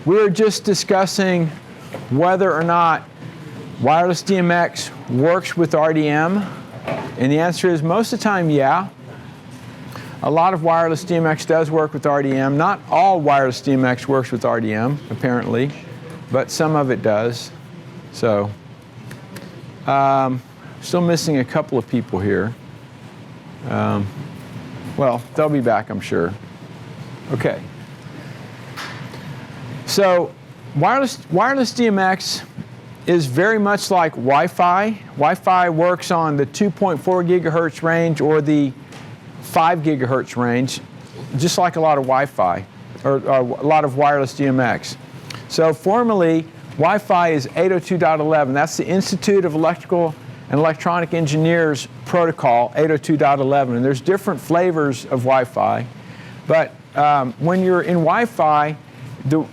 We were just discussing whether or not wireless DMX works with RDM, and the answer is most of the time, yeah. A lot of wireless DMX does work with RDM. Not all wireless DMX works with RDM, apparently, but some of it does. So, still missing a couple of people here. Well, they'll be back, I'm sure. Okay. So, wireless DMX is very much like Wi-Fi. Wi-Fi works on the 2.4 gigahertz range or the 5 gigahertz range, just like a lot of Wi-Fi, or a lot of wireless DMX. So formerly, Wi-Fi is 802.11. That's the Institute of Electrical and Electronic Engineers protocol, 802.11. And there's different flavors of Wi-Fi. But when you're in Wi-Fi,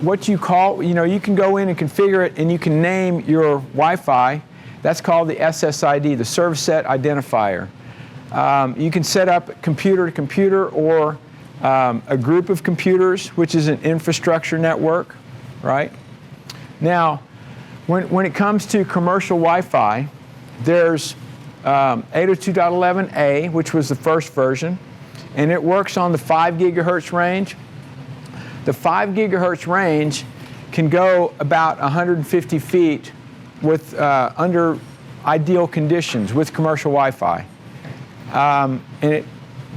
what you call, you can go in and configure it, and you can name your Wi-Fi. That's called the SSID, the Service Set Identifier. You can set up computer to computer or a group of computers, which is an infrastructure network, right? Now, when it comes to commercial Wi-Fi, there's 802.11a, which was the first version, and it works on the 5 gigahertz range. The 5 gigahertz range can go about 150 feet with under ideal conditions with commercial Wi-Fi.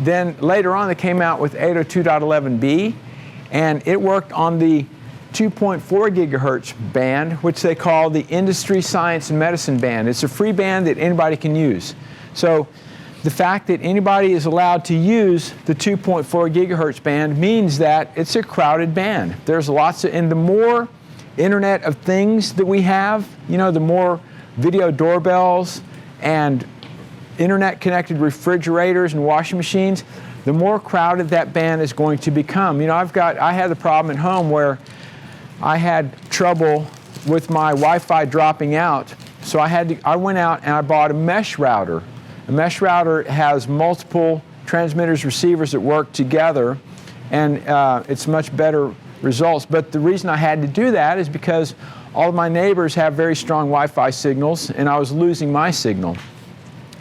Then later on, they came out with 802.11b, and it worked on the 2.4 gigahertz band, which they call the Industry, Science, and Medicine band. It's a free band that anybody can use. So the fact that anybody is allowed to use the 2.4 gigahertz band means that it's a crowded band. There's lots of, and the more Internet of Things that we have, the more video doorbells and Internet-connected refrigerators and washing machines, the more crowded that band is going to become. I had the problem at home where I had trouble with my Wi-Fi dropping out, so I went out and I bought a mesh router. A mesh router has multiple transmitters, receivers that work together, and it's much better results. But the reason I had to do that is because all of my neighbors have very strong Wi-Fi signals, and I was losing my signal.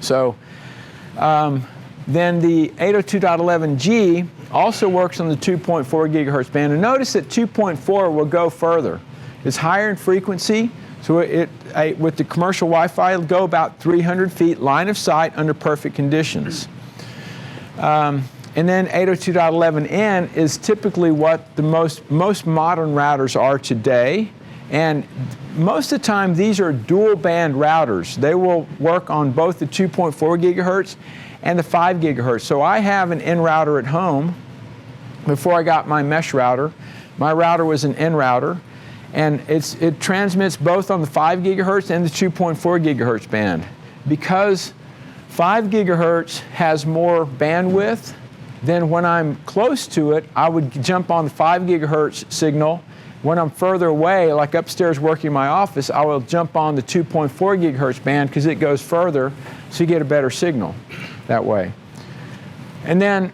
So then the 802.11g also works on the 2.4 gigahertz band. And notice that 2.4 will go further. It's higher in frequency. So with the commercial Wi-Fi, it'll go about 300 feet line of sight under perfect conditions. And then 802.11n is typically what the most modern routers are today. And most of the time, these are dual band routers. They will work on both the 2.4 gigahertz and the 5 gigahertz. So I have an N router at home. Before I got my mesh router, my router was an N router. And it transmits both on the 5 gigahertz and the 2.4 gigahertz band. Because 5 gigahertz has more bandwidth, then when I'm close to it, I would jump on the 5 gigahertz signal. When I'm further away, like upstairs working in my office, I will jump on the 2.4 gigahertz band because it goes further, so you get a better signal that way. And then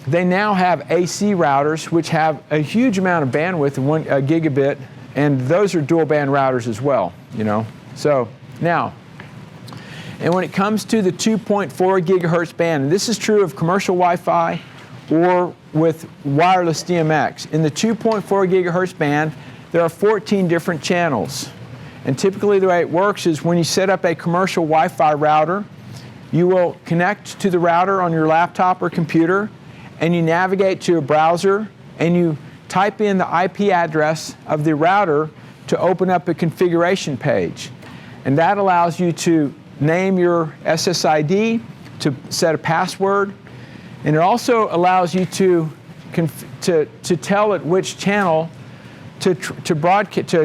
they now have AC routers, which have a huge amount of bandwidth, 1 gigabit, and those are dual band routers as well, So now, and when it comes to the 2.4 gigahertz band, and this is true of commercial Wi-Fi or with wireless DMX. In the 2.4 gigahertz band, there are 14 different channels. And typically the way it works is when you set up a commercial Wi-Fi router, you will connect to the router on your laptop or computer, and you navigate to a browser, and you type in the IP address of the router to open up a configuration page. And that allows you to name your SSID, to set a password, and it also allows you to tell it which channel to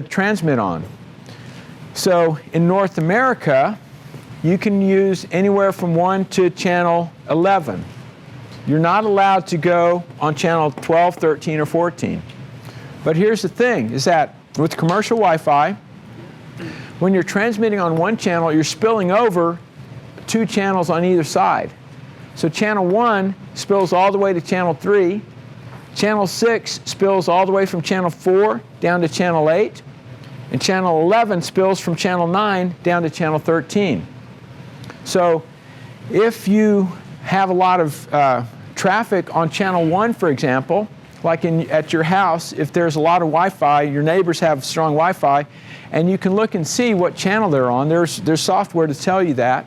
transmit on. So in North America, you can use anywhere from 1 to channel 11. You're not allowed to go on channel 12, 13, or 14. But here's the thing, is that with commercial Wi-Fi, when you're transmitting on one channel, you're spilling over 2 channels on either side. So channel 1 spills all the way to channel 3. Channel 6 spills all the way from channel 4 down to channel 8. And channel 11 spills from channel 9 down to channel 13. So if you have a lot of traffic on channel 1, for example, like at your house, if there's a lot of Wi-Fi, your neighbors have strong Wi-Fi, and you can look and see what channel they're on. There's software to tell you that.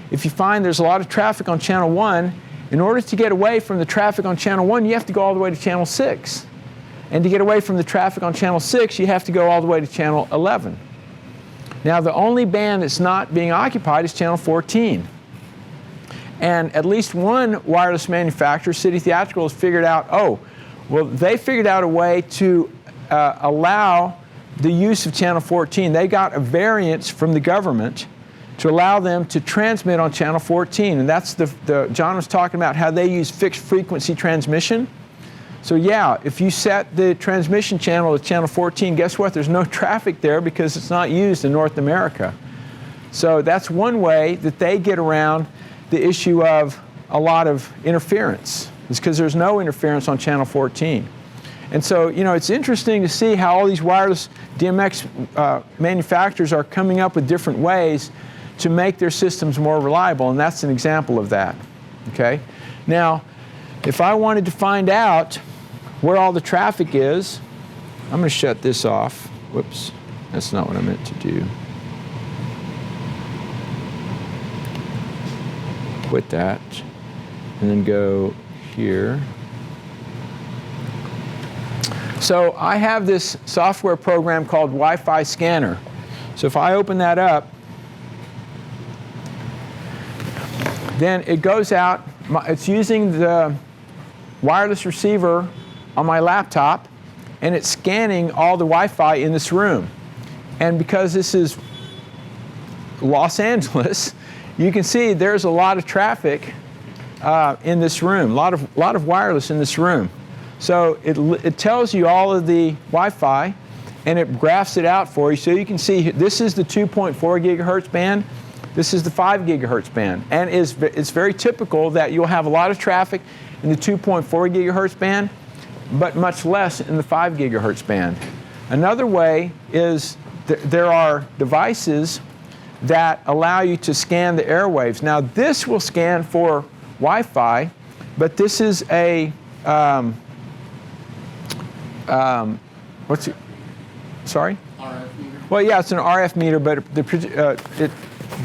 If you find there's a lot of traffic on channel 1, in order to get away from the traffic on channel 1, you have to go all the way to channel 6. And to get away from the traffic on channel 6, you have to go all the way to channel 11. Now, the only band that's not being occupied is channel 14. And at least one wireless manufacturer, City Theatrical, has figured out, they figured out a way to allow the use of channel 14. They got a variance from the government to allow them to transmit on channel 14. And that's John was talking about how they use fixed frequency transmission. So yeah, if you set the transmission channel to channel 14, guess what? There's no traffic there because it's not used in North America. So that's one way that they get around the issue of a lot of interference. It's because there's no interference on channel 14. And so, it's interesting to see how all these wireless DMX manufacturers are coming up with different ways to make their systems more reliable, and that's an example of that. Okay? Now, if I wanted to find out where all the traffic is, I'm going to shut this off. Whoops, that's not what I meant to do. Quit that, and then go here. So I have this software program called Wi-Fi Scanner. So if I open that up, then it goes out. It's using the wireless receiver on my laptop, and it's scanning all the Wi-Fi in this room. And because this is Los Angeles, you can see there's a lot of traffic in this room, a lot of wireless in this room. So it tells you all of the Wi-Fi, and it graphs it out for you. So you can see this is the 2.4 gigahertz band. This is the 5 gigahertz band. And it's very typical that you'll have a lot of traffic in the 2.4 gigahertz band, but much less in the 5 gigahertz band. Another way is there are devices that allow you to scan the airwaves. Now, this will scan for Wi-Fi, but this is a what's it? Sorry? RF meter. Well, yeah, it's an RF meter, but the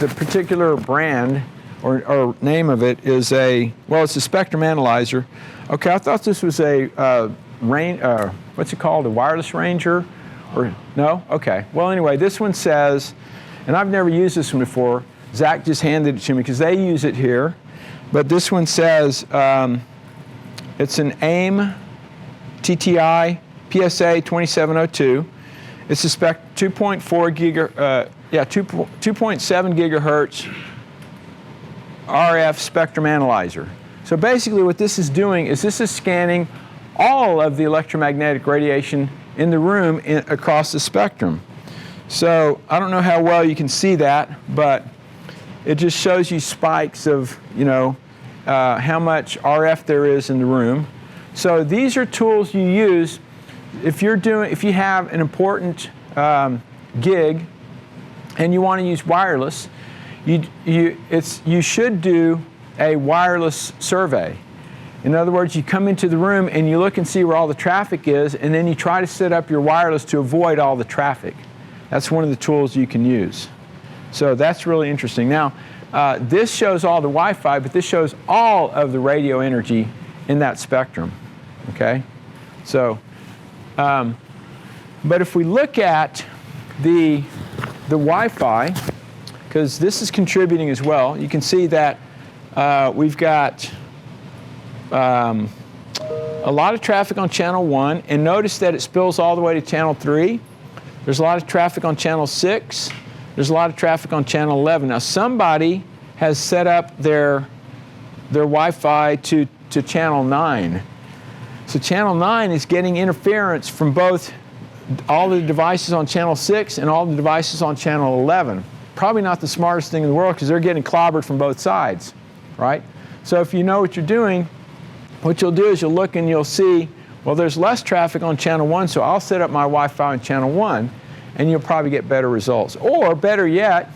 particular brand or name of it is it's a spectrum analyzer. Okay, I thought this was a what's it called? A wireless ranger? Or no? Okay. Well, anyway, this one says, and I've never used this one before. Zach just handed it to me because they use it here. But this one says it's an AIM TTI PSA 2702. It's a 2.7 gigahertz RF spectrum analyzer. So basically what this is doing is this is scanning all of the electromagnetic radiation in the room across the spectrum. So I don't know how well you can see that, but it just shows you spikes of, how much RF there is in the room. So these are tools you use if you have an important gig and you want to use wireless. You should do a wireless survey. In other words, you come into the room and you look and see where all the traffic is, and then you try to set up your wireless to avoid all the traffic. That's one of the tools you can use. So that's really interesting. Now, this shows all the Wi-Fi, but this shows all of the radio energy in that spectrum. Okay? So, but if we look at the Wi-Fi, because this is contributing as well, you can see that we've got a lot of traffic on channel 1, and notice that it spills all the way to channel 3. There's a lot of traffic on channel 6. There's a lot of traffic on channel 11. Now, somebody has set up their Wi-Fi to channel 9. So channel 9 is getting interference from both all the devices on channel 6 and all the devices on channel 11. Probably not the smartest thing in the world because they're getting clobbered from both sides, right? So if you know what you're doing, what you'll do is you'll look and you'll see, well, there's less traffic on channel 1, so I'll set up my Wi-Fi on channel 1, and you'll probably get better results. Or better yet,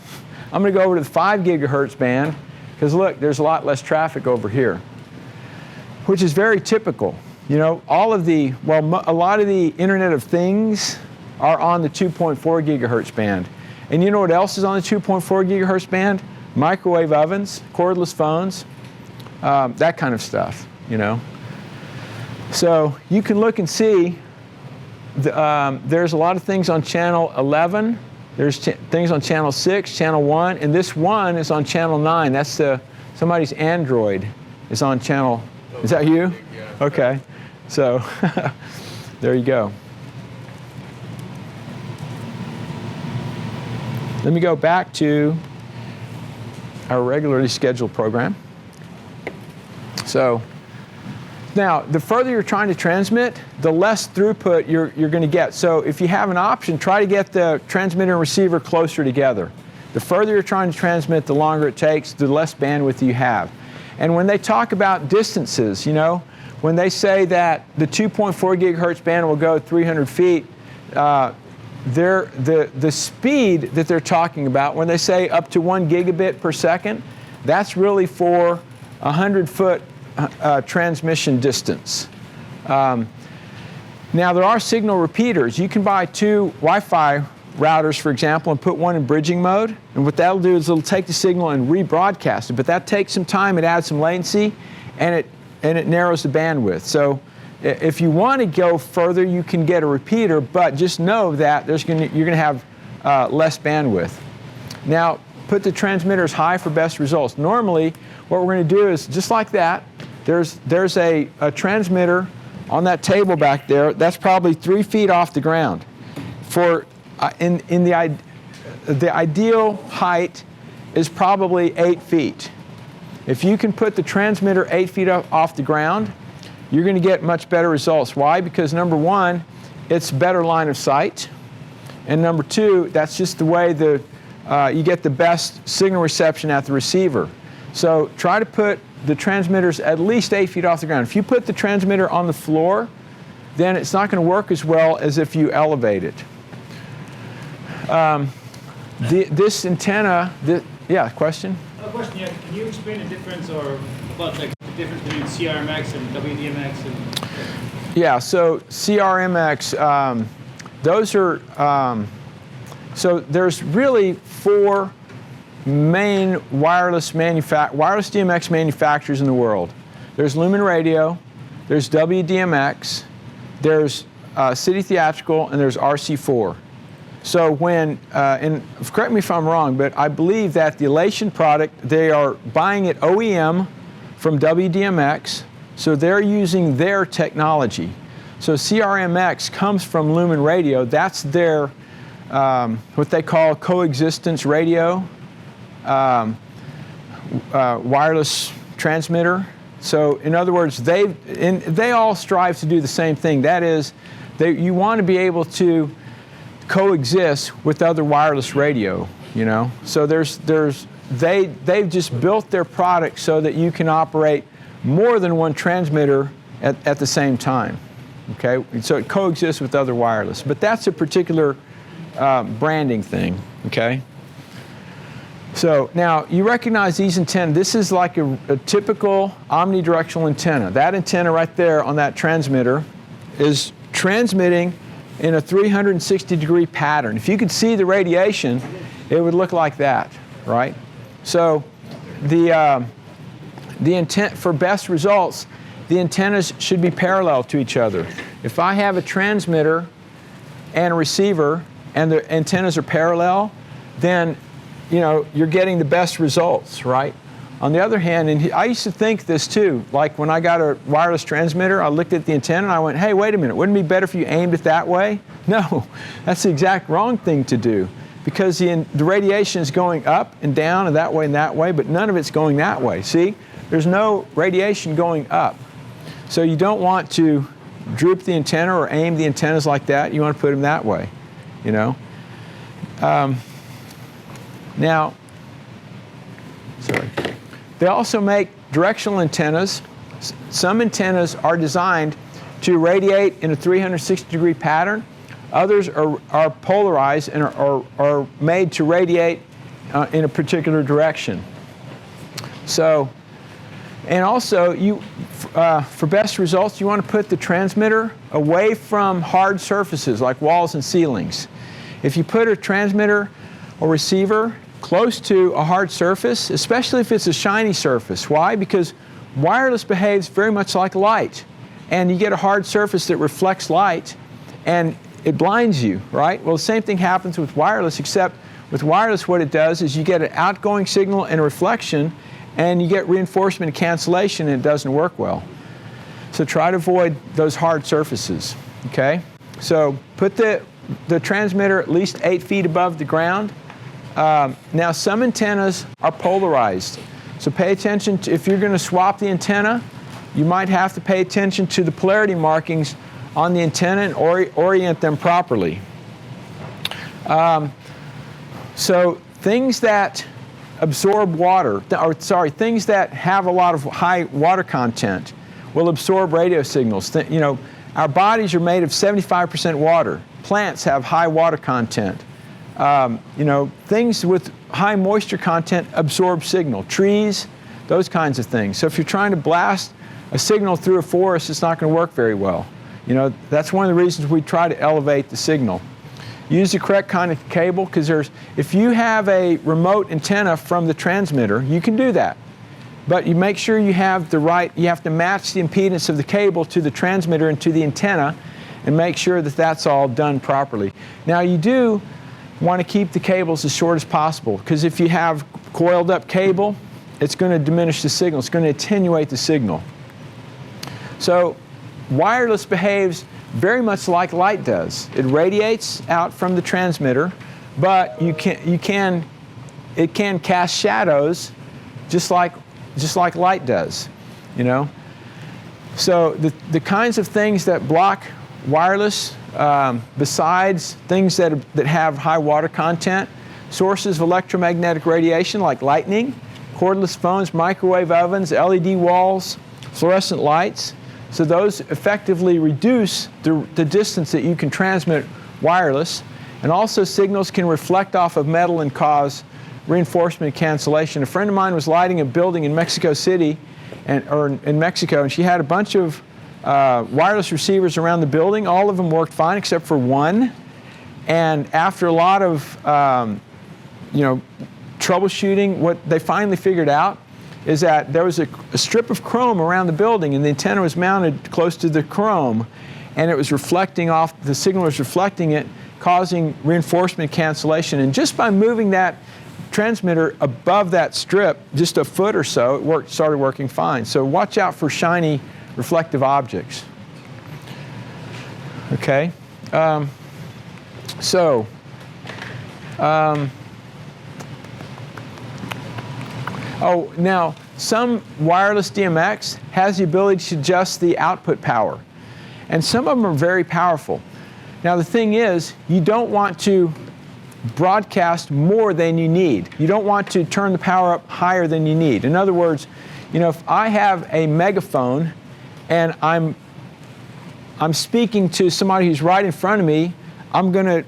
I'm going to go over to the 5 gigahertz band because look, there's a lot less traffic over here, which is very typical. You know, all of the, well, a lot of the Internet of Things are on the 2.4 gigahertz band. And you know what else is on the 2.4 gigahertz band? Microwave ovens, cordless phones, that kind of stuff, you know. So you can look and see there's a lot of things on channel 11. There's things on channel 6, channel 1, and this one is on channel 9. That's somebody's Android is on channel. Is that you? Okay. So there you go. Let me go back to our regularly scheduled program. So now, the further you're trying to transmit, the less throughput you're going to get. So if you have an option, try to get the transmitter and receiver closer together. The further you're trying to transmit, the longer it takes, the less bandwidth you have. And when they talk about distances, you know, when they say that the 2.4 gigahertz band will go 300 feet, the speed that they're talking about, when they say up to 1 gigabit per second, that's really for 100-foot transmission distance. Now there are signal repeaters. You can buy 2 Wi-Fi routers, for example, and put one in bridging mode. And what that'll do is it'll take the signal and rebroadcast it. But that takes some time, it adds some latency, and it narrows the bandwidth. So if you want to go further, you can get a repeater, but just know that you're going to have less bandwidth. Now, put the transmitters high for best results. Normally, what we're going to do is just like that. There's a transmitter on that table back there. That's probably 3 feet off the ground. The ideal height is probably 8 feet. If you can put the transmitter 8 feet off the ground, you're going to get much better results. Why? Because number one, it's better line of sight, and number two, that's just the way you get the best signal reception at the receiver. So try to put the transmitters at least 8 feet off the ground. If you put the transmitter on the floor, then it's not going to work as well as if you elevate it. This antenna, yeah, question? Question, yeah. Can you explain the difference or about like the difference between CRMX and WDMX? Yeah, so CRMX, those are, so there's really 4 main wireless DMX manufacturers in the world. There's Lumen Radio, there's WDMX, there's City Theatrical, and there's RC4. So when, and correct me if I'm wrong, but I believe that the Elation product, they are buying it OEM from WDMX, so they're using their technology. So CRMX comes from Lumen Radio. That's their, what they call coexistence radio, wireless transmitter. So in other words, they all strive to do the same thing. That is, you want to be able to coexist with other wireless radio, you know. So they've just built their product so that you can operate more than one transmitter at the same time. Okay, so it coexists with other wireless, but that's a particular branding thing. Okay. So now you recognize these antennas. This is like a typical omnidirectional antenna. That antenna right there on that transmitter is transmitting in a 360-degree pattern. If you could see the radiation, it would look like that, right? So the intent for best results, the antennas should be parallel to each other. If I have a transmitter and a receiver and the antennas are parallel, then you're getting the best results, right? On the other hand, and I used to think this too, like when I got a wireless transmitter, I looked at the antenna and I went, hey, wait a minute, wouldn't it be better if you aimed it that way? No, that's the exact wrong thing to do, because the radiation is going up and down and that way, but none of it's going that way. See, there's no radiation going up. So you don't want to droop the antenna or aim the antennas like that, you want to put them that way, you know. Now, sorry. They also make directional antennas. Some antennas are designed to radiate in a 360-degree pattern. Others are polarized and are made to radiate in a particular direction. So, and also, for best results, you want to put the transmitter away from hard surfaces like walls and ceilings. If you put a transmitter or receiver close to a hard surface, especially if it's a shiny surface. Why? Because wireless behaves very much like light. And you get a hard surface that reflects light, and it blinds you, right? Well, the same thing happens with wireless, except with wireless what it does is you get an outgoing signal and a reflection, and you get reinforcement and cancellation, and it doesn't work well. So try to avoid those hard surfaces, okay? So put the transmitter at least 8 feet above the ground. Now some antennas are polarized. So pay attention to, if you're going to swap the antenna, you might have to pay attention to the polarity markings on the antenna and orient them properly. So things that absorb water, or sorry, things that have a lot of high water content will absorb radio signals. You know, our bodies are made of 75% water. Plants have high water content. You know, things with high moisture content absorb signal. Trees, those kinds of things. So if you're trying to blast a signal through a forest, it's not going to work very well. You know, that's one of the reasons we try to elevate the signal. Use the correct kind of cable, because if you have a remote antenna from the transmitter, you can do that. But you make sure you have you have to match the impedance of the cable to the transmitter and to the antenna, and make sure that that's all done properly. Now you do want to keep the cables as short as possible, because if you have coiled up cable, it's going to diminish the signal. It's going to attenuate the signal. So wireless behaves very much like light does. It radiates out from the transmitter, but it can cast shadows just like light does, you know. So the kinds of things that block wireless, besides things that have high water content, sources of electromagnetic radiation like lightning, cordless phones, microwave ovens, LED walls, fluorescent lights. So those effectively reduce the distance that you can transmit wireless. And also signals can reflect off of metal and cause reinforcement and cancellation. A friend of mine was lighting a building in Mexico City, or in Mexico, and she had a bunch of wireless receivers around the building. All of them worked fine except for one. And after a lot of you know, troubleshooting, what they finally figured out is that there was a strip of chrome around the building, and the antenna was mounted close to the chrome, and it was reflecting off, the signal was reflecting it, causing reinforcement cancellation. And just by moving that transmitter above that strip just a foot or so, it started working fine. So watch out for shiny reflective objects. Okay. Oh, now, some wireless DMX has the ability to adjust the output power. And some of them are very powerful. Now, the thing is, you don't want to broadcast more than you need. You don't want to turn the power up higher than you need. In other words, you know, if I have a megaphone and I'm speaking to somebody who's right in front of me, I'm going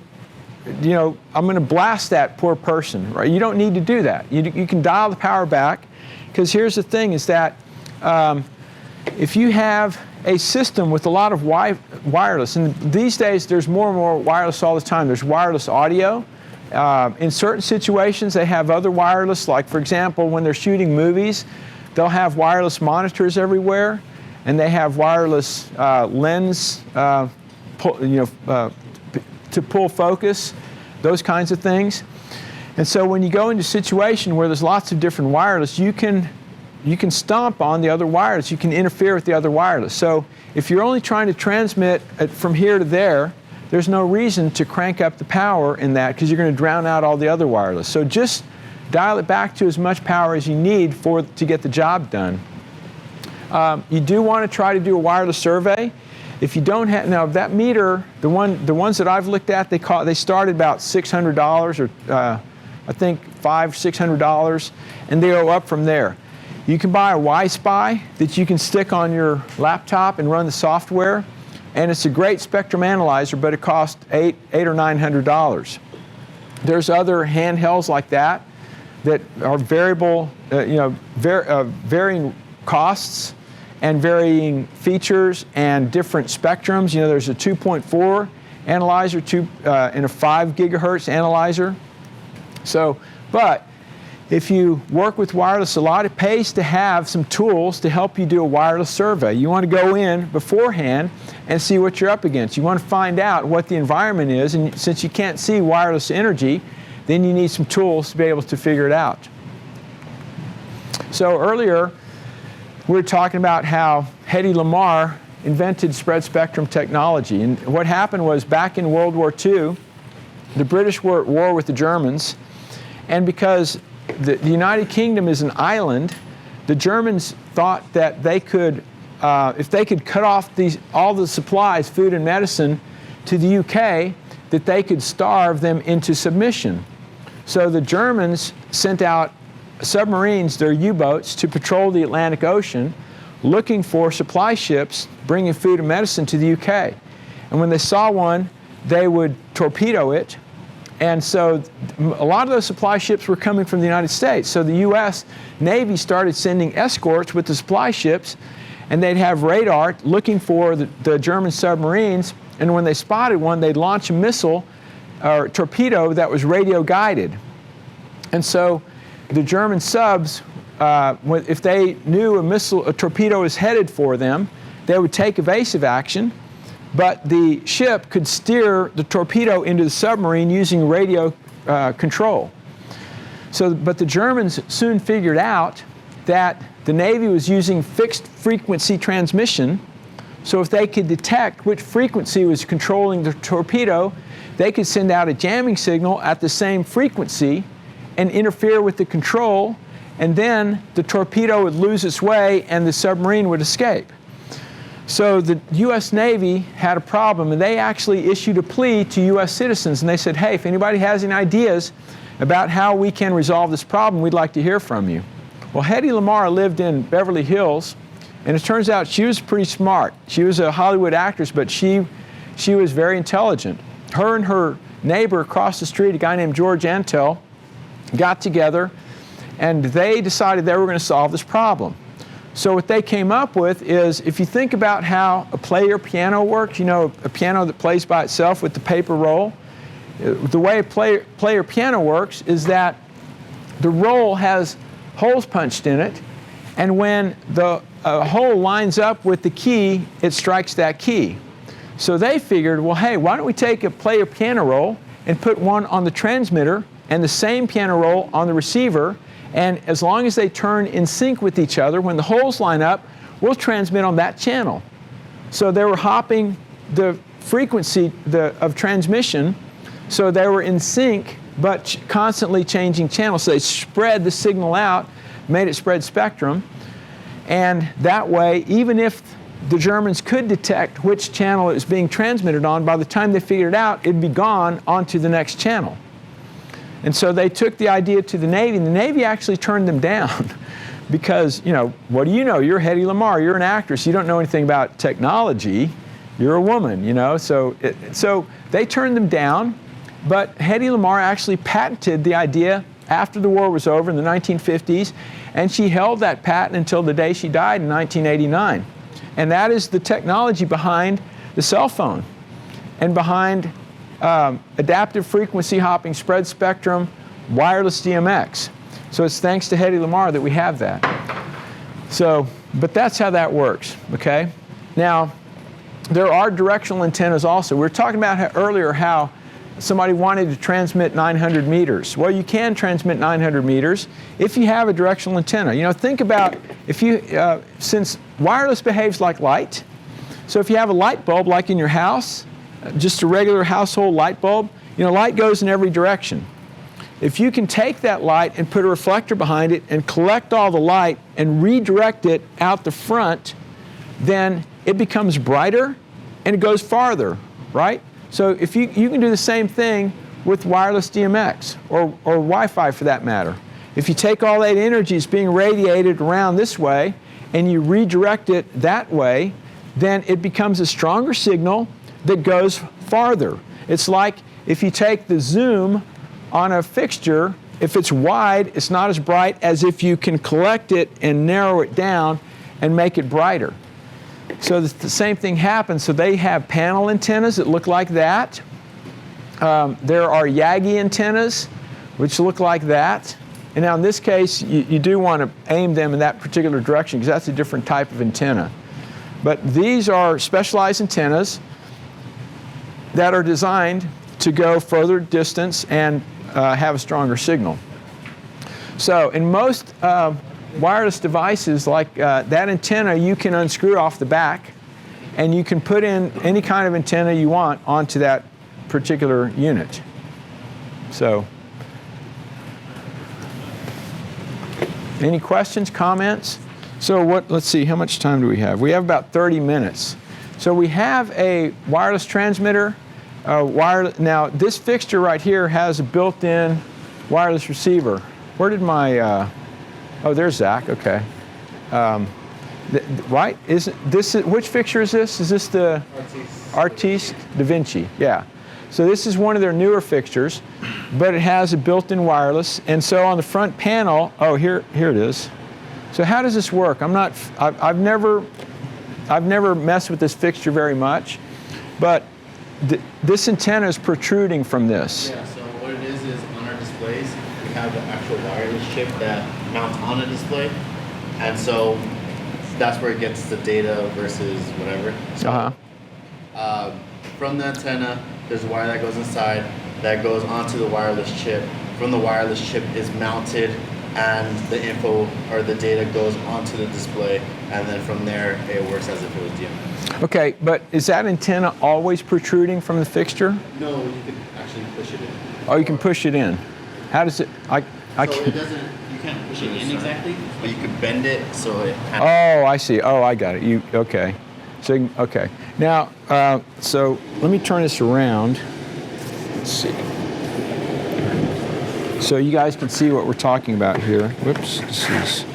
to blast that poor person, right? You don't need to do that. You can dial the power back, because here's the thing is that if you have a system with a lot of wireless, and these days there's more and more wireless all the time. There's wireless audio. In certain situations they have other wireless, like for example when they're shooting movies, they'll have wireless monitors everywhere, and they have wireless lens to pull focus, those kinds of things. And so when you go into a situation where there's lots of different wireless, you can stomp on the other wireless. You can interfere with the other wireless. So if you're only trying to transmit from here to there, there's no reason to crank up the power in that, because you're going to drown out all the other wireless. So just dial it back to as much power as you need to get the job done. You do want to try to do a wireless survey. If you don't have, now that meter, the ones that I've looked at, they start at about $600 or I think $500–600, and they go up from there. You can buy a Y-Spy that you can stick on your laptop and run the software, and it's a great spectrum analyzer, but it costs $800 or $900. There's other handhelds like that are variable, varying costs and varying features and different spectrums. There's a 2.4 analyzer and a 5 gigahertz analyzer. So, but if you work with wireless a lot, it pays to have some tools to help you do a wireless survey. You want to go in beforehand and see what you're up against. You want to find out what the environment is, and since you can't see wireless energy, then you need some tools to be able to figure it out. So earlier, we were talking about how Hedy Lamarr invented spread spectrum technology. And what happened was, back in World War II, the British were at war with the Germans, and because the United Kingdom is an island, the Germans thought that they could, if they could cut off all the supplies, food and medicine, to the UK, that they could starve them into submission. So the Germans sent out submarines, their U-boats, to patrol the Atlantic Ocean, looking for supply ships bringing food and medicine to the UK. And when they saw one, they would torpedo it. And so a lot of those supply ships were coming from the United States. So the U.S. Navy started sending escorts with the supply ships, and they'd have radar looking for the German submarines. And when they spotted one, they'd launch a missile or torpedo that was radio guided. And so the German subs, if they knew a torpedo was headed for them, they would take evasive action. But the ship could steer the torpedo into the submarine using radio control. But the Germans soon figured out that the Navy was using fixed frequency transmission. So if they could detect which frequency was controlling the torpedo, they could send out a jamming signal at the same frequency and interfere with the control, and then the torpedo would lose its way and the submarine would escape. So the U.S. Navy had a problem, and they actually issued a plea to U.S. citizens, and they said, hey, if anybody has any ideas about how we can resolve this problem, we'd like to hear from you. Well, Hedy Lamarr lived in Beverly Hills, and it turns out she was pretty smart. She was a Hollywood actress, but she was very intelligent. Her and her neighbor across the street, a guy named George Antel, got together, and they decided they were going to solve this problem. So what they came up with is, if you think about how a player piano works, a piano that plays by itself with the paper roll, the way a player piano works is that the roll has holes punched in it, and when the hole lines up with the key, it strikes that key. So they figured, well, hey, why don't we take a player piano roll and put one on the transmitter and the same piano roll on the receiver, and as long as they turn in sync with each other, when the holes line up, we'll transmit on that channel. So they were hopping the frequency of transmission, so they were in sync, but constantly changing channels. So they spread the signal out, made it spread spectrum, and that way, even if the Germans could detect which channel it was being transmitted on, by the time they figured it out, it'd be gone onto the next channel. And so they took the idea to the Navy, and the Navy actually turned them down because, what do you know? You're Hedy Lamarr, you're an actress, you don't know anything about technology, you're a woman, So they turned them down, but Hedy Lamarr actually patented the idea after the war was over in the 1950s, and she held that patent until the day she died in 1989. And that is the technology behind the cell phone and behind adaptive frequency hopping, spread spectrum, wireless DMX. So it's thanks to Hedy Lamarr that we have that. So, but that's how that works, okay? Now, there are directional antennas also. We were talking about earlier how somebody wanted to transmit 900 meters. Well, you can transmit 900 meters if you have a directional antenna. Think about since wireless behaves like light, so if you have a light bulb like in your house, just a regular household light bulb, light goes in every direction. If you can take that light and put a reflector behind it and collect all the light and redirect it out the front, then it becomes brighter and it goes farther, right? So if you can do the same thing with wireless DMX or Wi-Fi for that matter. If you take all that energy that's being radiated around this way and you redirect it that way, then it becomes a stronger signal that goes farther. It's like if you take the zoom on a fixture, if it's wide, it's not as bright as if you can collect it and narrow it down and make it brighter. So the same thing happens. So they have panel antennas that look like that. There are Yagi antennas, which look like that. And now in this case, you do want to aim them in that particular direction because that's a different type of antenna. But these are specialized antennas that are designed to go further distance and have a stronger signal. So in most wireless devices like that antenna, you can unscrew off the back and you can put in any kind of antenna you want onto that particular unit. So, any questions, comments? So let's see, how much time do we have? We have about 30 minutes. So we have a wireless transmitter. Now this fixture right here has a built-in wireless receiver. Where did my, oh, there's Zach, okay. Right, which fixture is this? Is this the Artiste Da Vinci? Yeah. So this is one of their newer fixtures, but it has a built-in wireless. And so on the front panel, oh, here it is. So how does this work? I've never messed with this fixture very much, but this antenna is protruding from this. Yeah, so what it is on our displays, we have the actual wireless chip that mounts on a display. And so that's where it gets the data versus whatever. So, from the antenna, there's a wire that goes inside that goes onto the wireless chip. From the wireless chip is mounted and the info or the data goes onto the display, and then from there it works as if it was DMX. Okay, but is that antenna always protruding from the fixture? No, you can actually push it in. Oh, you can push it in. How does it? So it doesn't. You can't push it in exactly, but you can bend it so it. Oh, I see. Oh, I got it. Okay. So okay. Now, so let me turn this around. Let's see. So you guys can see what we're talking about here. Whoops. This is.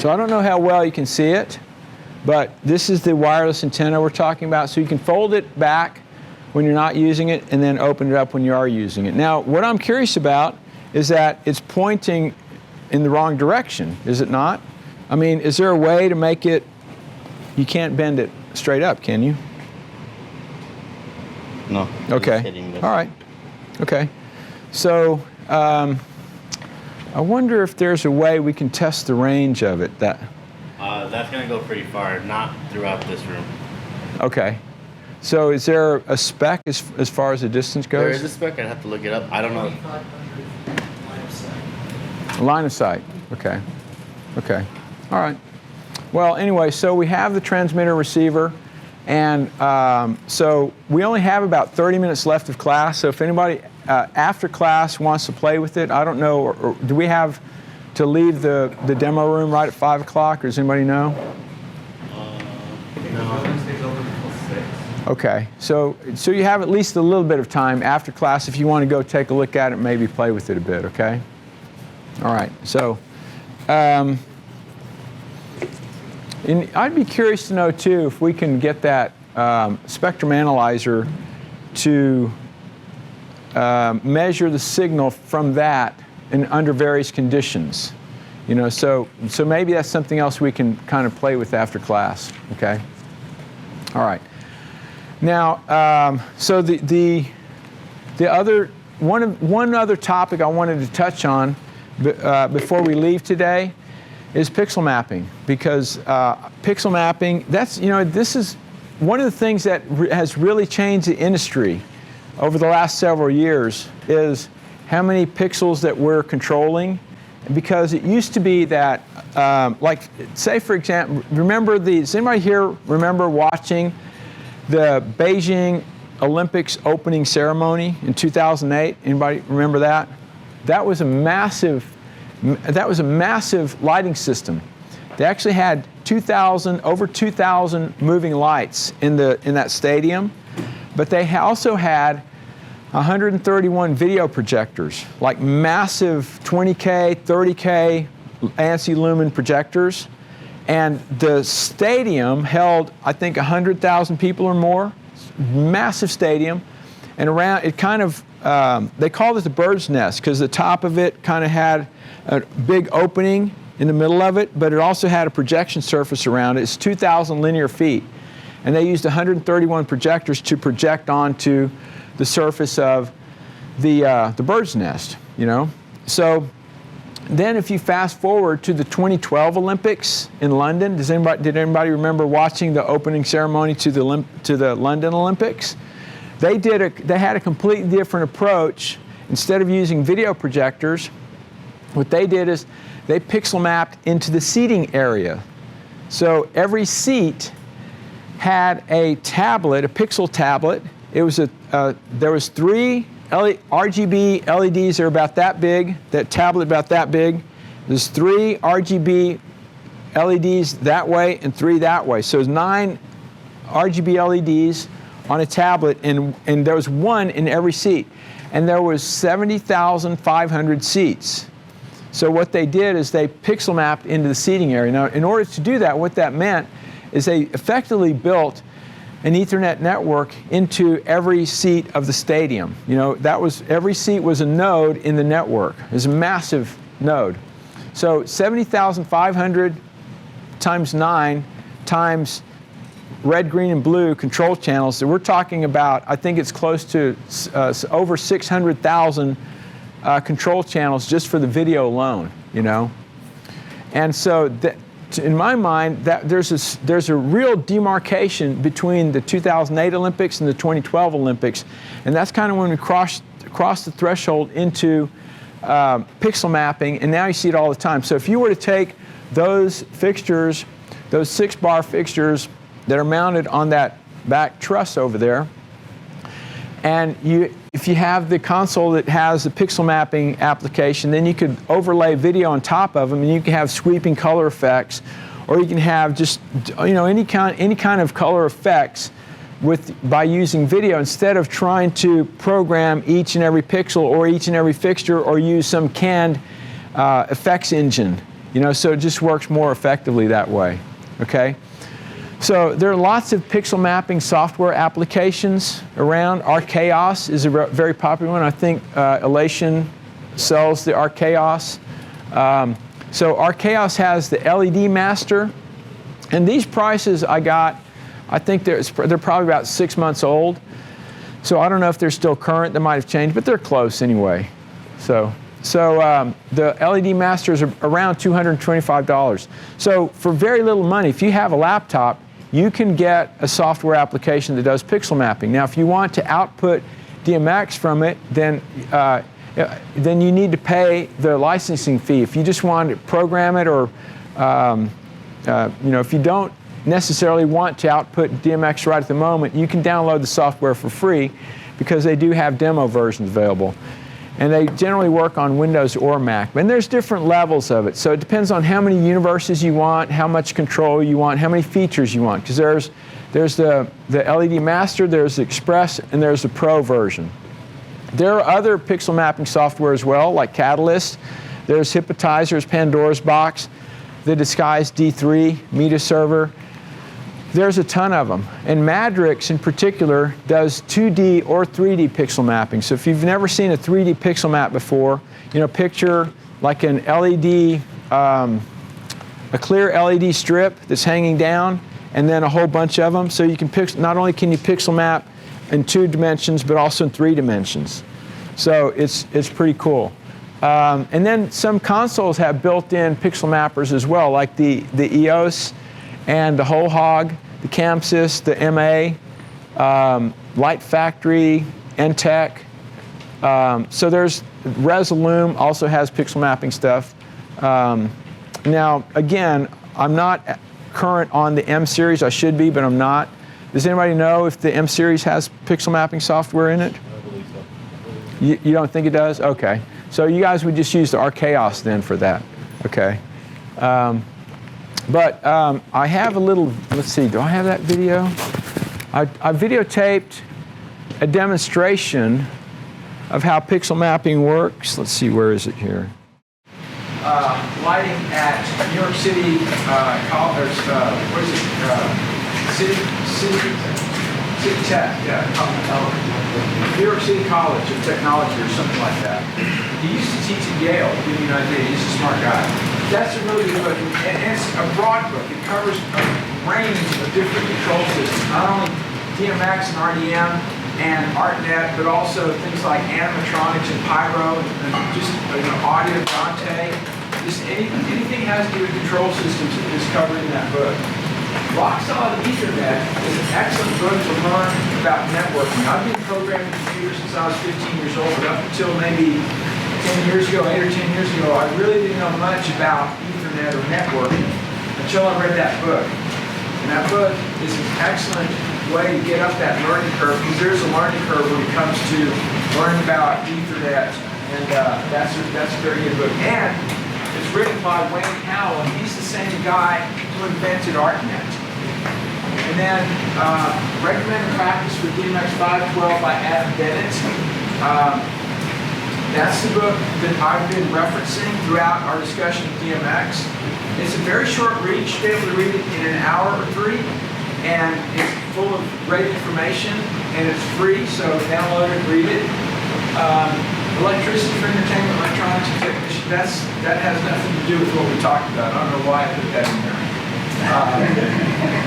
So I don't know how well you can see it, but this is the wireless antenna we're talking about. So you can fold it back when you're not using it and then open it up when you are using it. Now, what I'm curious about is that it's pointing in the wrong direction, is it not? I mean, is there a way to make it, you can't bend it straight up, can you? No. Okay. All right. Okay. So I wonder if there's a way we can test the range of it. That's going to go pretty far, not throughout this room. Okay. So is there a spec as far as the distance goes? There is a spec. I'd have to look it up. I don't know. Line of sight. Okay. Okay. All right. Well, anyway, so we have the transmitter receiver, and so we only have about 30 minutes left of class. So if anybody after class wants to play with it, I don't know, or do we have to leave the demo room right at 5 o'clock, or does anybody know? Okay, so you have at least a little bit of time after class if you want to go take a look at it, maybe play with it a bit, okay? All right, so and I'd be curious to know too if we can get that spectrum analyzer to measure the signal from that and under various conditions. You know, so maybe that's something else we can kind of play with after class, okay? All right. Now, so the other one other topic I wanted to touch on before we leave today is pixel mapping, because pixel mapping, this is one of the things that has really changed the industry over the last several years is how many pixels that we're controlling, because it used to be that, like, say for example, does anybody here remember watching the Beijing Olympics opening ceremony in 2008? Anybody remember that? That was a massive lighting system They actually had over 2,000 moving lights in that stadium, but they also had 131 video projectors, like massive 20K, 30K ANSI lumen projectors. And the stadium held, I think, 100,000 people or more. Massive stadium. And around it kind of, they called it the bird's nest because the top of it kind of had a big opening in the middle of it, but it also had a projection surface around it. It's 2,000 linear feet. And they used 131 projectors to project onto the surface of the bird's nest, you know. So then if you fast forward to the 2012 Olympics in London, did anybody remember watching the opening ceremony to the London Olympics? They had a completely different approach. Instead of using video projectors, what they did is they pixel mapped into the seating area. So every seat had a tablet, a pixel tablet. It was there was 3 RGB LEDs that are about that big, that tablet about that big. There's 3 RGB LEDs that way and 3 that way. So there's 9 RGB LEDs on a tablet, and there was 1 in every seat. And there was 70,500 seats. So what they did is they pixel mapped into the seating area. Now, in order to do that, what that meant is they effectively built an Ethernet network into every seat of the stadium. You know, every seat was a node in the network. It was a massive node. So 70,500 times 9 times red, green, and blue control channels. So we're talking about, I think it's close to over 600,000 control channels just for the video alone, you know. And so in my mind, there's a real demarcation between the 2008 Olympics and the 2012 Olympics, and that's kind of when we crossed the threshold into pixel mapping, and now you see it all the time. So if you were to take those fixtures, those 6-bar fixtures that are mounted on that back truss over there, and if you have the console that has the pixel mapping application, then you could overlay video on top of them, and you can have sweeping color effects, or you can have just, you know, any kind of color effects by using video instead of trying to program each and every pixel or each and every fixture or use some canned effects engine. You know, so it just works more effectively that way. Okay. So there are lots of pixel mapping software applications around. Archaos is a very popular one. I think Elation sells the Archaos. So Archaos has the LED master, and these prices I got, I think they're probably about 6 months old. So I don't know if they're still current. They might have changed, but they're close anyway. So the LED master is around $225. So for very little money, if you have a laptop, you can get a software application that does pixel mapping. Now, if you want to output DMX from it, then you need to pay the licensing fee. If you just want to program it, or you know, if you don't necessarily want to output DMX right at the moment, you can download the software for free because they do have demo versions available. And they generally work on Windows or Mac. And there's different levels of it. So it depends on how many universes you want, how much control you want, how many features you want. Because there's the LED Master, there's the Express, and there's the Pro version. There are other pixel mapping software as well, like Catalyst. There's Hypnotizers, Pandora's Box, the Disguise D3, Meta Server. There's a ton of them. And Madrix in particular does 2D or 3D pixel mapping. So if you've never seen a 3D pixel map before, you know, picture like an LED, a clear LED strip that's hanging down, and then a whole bunch of them. So you can not only can you pixel map in 2 dimensions, but also in 3 dimensions. So it's pretty cool. And then some consoles have built-in pixel mappers as well, like the EOS, and the Whole Hog, the Camsys, the MA, Light Factory, Entech. So there's Resolume also has pixel mapping stuff. Now, again, I'm not current on the M series. I should be, but I'm not. Does anybody know if the M series has pixel mapping software in it? I believe so. You don't think it does? Okay. So you guys would just use the Archaos then for that. Okay. But I have a little, let's see, do I have that video? I videotaped a demonstration of how pixel mapping works. Let's see, where is it here? Lighting at New York City College, what is it? City Tech, yeah, New York City College of Technology or something like that. He used to teach at Yale, to give you an idea. He's a smart guy. That's a really good book, and it's a broad book. It covers a range of different control systems, not only DMX and RDM and ArtNet, but also things like animatronics and pyro, and just audio, Dante. Just anything has to do with control systems is covered in that book. Rock Solid Ethernet is an excellent book to learn about networking. I've been programming computers since I was 15 years old, but up until maybe 10 years ago, 8 or 10 years ago, I really didn't know much about Ethernet or networking until I read that book. And that book is an excellent way to get up that learning curve, because there's a learning curve when it comes to learning about Ethernet, and that's a very good book. And it's written by Wayne Howell, and he's the same guy who invented ArtNet. And then Recommended Practice for DMX 512 by Adam Bennett. That's the book that I've been referencing throughout our discussion of DMX. It's a very short read. You should be able to read it in an hour or 3. And it's full of great information, and it's free, so download it, read it. Electricity for entertainment, electronics, and technician, that has nothing to do with what we talked about. I don't know why I put that in there.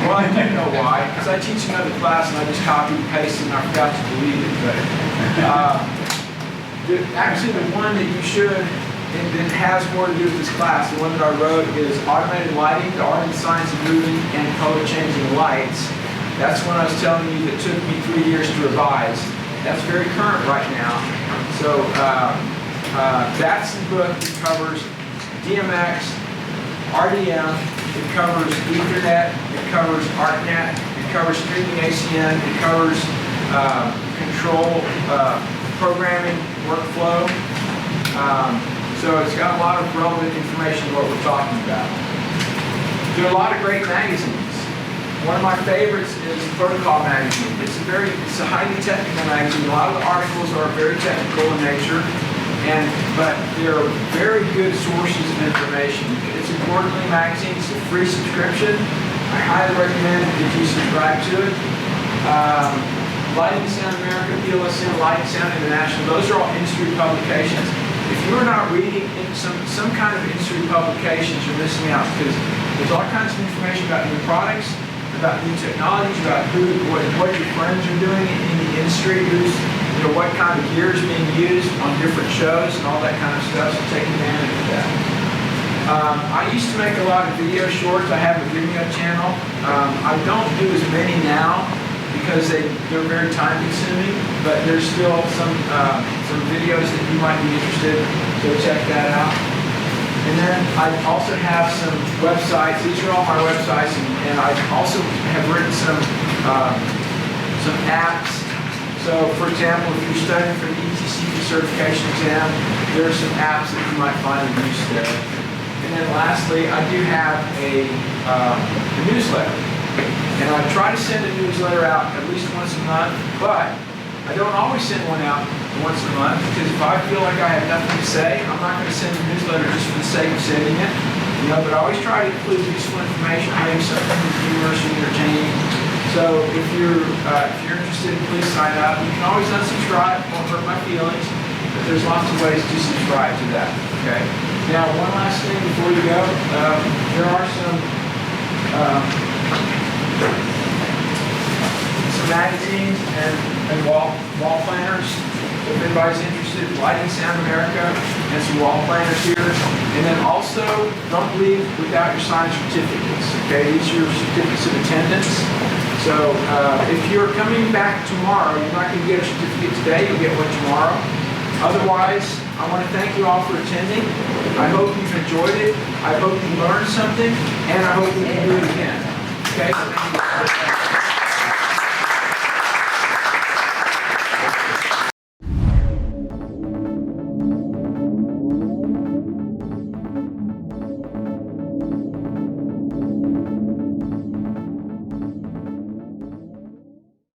Well, I do know why, because I teach another class and I just copied and pasted and I forgot to delete it. But actually, the one that you should, that has more to do with this class, the one that I wrote is Automated Lighting, the Art and Science of Moving and Color Changing Lights. That's one I was telling you that took me 3 years to revise. That's very current right now. So that's the book that covers DMX, RDM, it covers Ethernet, it covers ArtNet, it covers streaming ACN, it covers control programming workflow. So it's got a lot of relevant information to what we're talking about. There are a lot of great magazines. One of my favorites is Protocol Magazine. It's a highly technical magazine. A lot of the articles are very technical in nature, but they're very good sources of information. It's a quarterly magazine. It's a free subscription. I highly recommend that you subscribe to it. Lighting Sound America, PLSN, Lighting Sound International, those are all industry publications. If you're not reading some kind of industry publications, you're missing out, because there's all kinds of information about new products, about new technologies, about what your friends are doing in the industry, what kind of gear is being used on different shows and all that kind of stuff, so take advantage of that. I used to make a lot of video shorts. I have a Vimeo channel. I don't do as many now because they're very time consuming, but there's still some videos that you might be interested in, so check that out. And then I also have some websites. These are all my websites, and I also have written some apps. So, for example, if you're studying for the ETC certification exam, there are some apps that you might find of use there. And then lastly, I do have a newsletter. And I try to send a newsletter out at least once a month, but I don't always send one out once a month, because if I feel like I have nothing to say, I'm not going to send a newsletter just for the sake of sending it. But I always try to include useful information, maybe something humorous or entertaining. So if you're interested, please sign up. You can always unsubscribe, won't hurt my feelings, but there's lots of ways to subscribe to that. Okay. Now, one last thing before you go, there are some magazines and wall planners. If anybody's interested, Lighting Sound America, and some wall planners here. And then also, don't leave without your signed certificates. Okay, these are your certificates of attendance. So if you're coming back tomorrow, you're not going to get a certificate today, you'll get one tomorrow. Otherwise, I want to thank you all for attending. I hope you've enjoyed it. I hope you learned something, and I hope we can do it again. Okay?